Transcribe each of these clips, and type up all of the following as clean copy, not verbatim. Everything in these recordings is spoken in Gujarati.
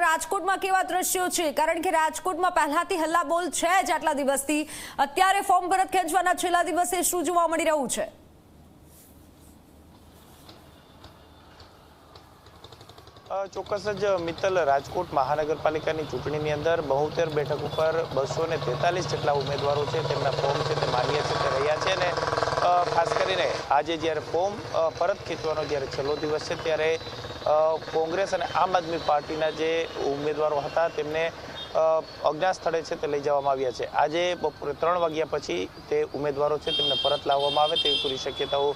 રાજકોટમાં કેવા દ્રશ્યો છે? કારણ કે રાજકોટમાં પહેલાથી હલ્લાબોલ છે જ આટલા દિવસથી. અત્યારે ફોર્મ પરત ખેંચવાના છેલ્લા દિવસે શું જોવા મળી રહ્યું છે? ચોક્કસ જ મિત્તલ, રાજકોટ મહાનગરપાલિકાની ચૂંટણીની અંદર 72 બેઠક ઉપર 243 જેટલા ઉમેદવારો છે, તેમના ફોર્મ છે તે માન્ય છે તે રહ્યા છે. ને ખાસ કરીને આજે જ્યારે ફોર્મ પરત ખેંચવાનો જ્યારે છેલ્લો દિવસ છે ત્યારે કોંગ્રેસ અને આમ આદમી પાર્ટીના જે ઉમેદવારો હતા તેમને અજ્ઞાત સ્થળે છે તે લઈ જવામાં આવ્યા છે. આજે બપોરે 3 વાગ્યા પછી તે ઉમેદવારો છે તેમને પરત લાવવામાં આવે તેવી પૂરી શક્યતાઓ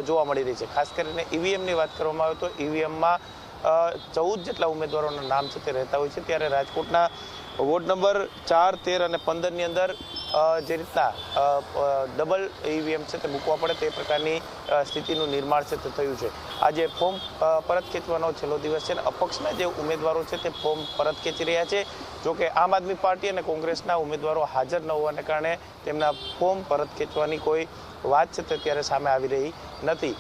જોવા મળી રહી છે. ખાસ કરીને ઈવીએમની વાત કરવામાં આવે તો ઈવીએમમાં 14 જેટલા ઉમેદવારોના નામ છે તે રહેતા હોય છે. ત્યારે રાજકોટના વોર્ડ નંબર 4, 13 અને 15ની અંદર જે રીતના ડબલ ઈવીએમ છે તે મૂકવા પડે તે પ્રકારની સ્થિતિનું નિર્માણ છે તે થયું છે. આજે ફોર્મ પરત ખેંચવાનો છેલ્લો દિવસ છે અને અપક્ષના જે ઉમેદવારો છે તે ફોર્મ પરત ખેંચી રહ્યા છે. જોકે આમ આદમી પાર્ટી અને કોંગ્રેસના ઉમેદવારો હાજર ન હોવાને કારણે તેમના ફોર્મ પરત ખેંચવાની કોઈ વાત છે તે ત્યારે સામે આવી રહી નથી.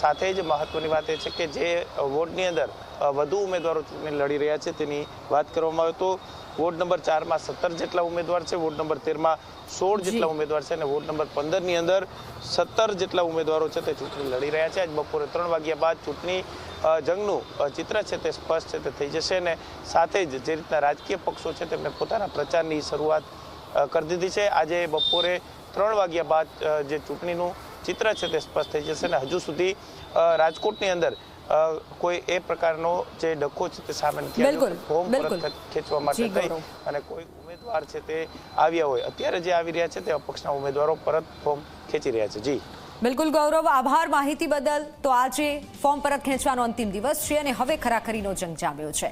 સાથે જ મહત્વની વાત એ છે કે જે વોર્ડની અંદર વધુ ઉમેદવારો લડી રહ્યા છે તેની વાત કરવામાં આવે તો વોર્ડ નંબર 4માં 17 જેટલા ઉમેદવાર છે, વોર્ડ નંબર 13માં 16 જેટલા ઉમેદવાર છે અને વોર્ડ નંબર 15ની અંદર 17 જેટલા ઉમેદવારો છે તે ચૂંટણી લડી રહ્યા છે. આજ બપોરે 3 વાગ્યા બાદ ચૂંટણી જંગનું ચિત્ર છે તે સ્પષ્ટ છે તે થઈ જશે અને સાથે જ જે રીતના રાજકીય પક્ષો છે તેમને પોતાના પ્રચારની શરૂઆત કરી દીધી છે. આજે બપોરે 3 વાગ્યા બાદ જે ચૂંટણીનું ચિત્ર છે તે સ્પષ્ટ થઈ જશે અને હજુ સુધી રાજકોટની અંદર કોઈ એ પ્રકારનો જે ડખો છે તે સામે નથી આવ્યો. ફોર્મ પરત ખેંચવા માટે થઈ અને કોઈ ઉમેદવાર છે તે આવ્યા હોય, અત્યારે જે આવી રહ્યા છે તે અપક્ષના ઉમેદવારો પરત ફોર્મ ખેંચી રહ્યા છે. જી બિલકુલ ગૌરવ, આભાર માહિતી બદલ. તો આજે ફોર્મ પરત ખેંચવાનો અંતિમ દિવસ છે અને હવે ખરાખરીનો જંગ જામ્યો છે.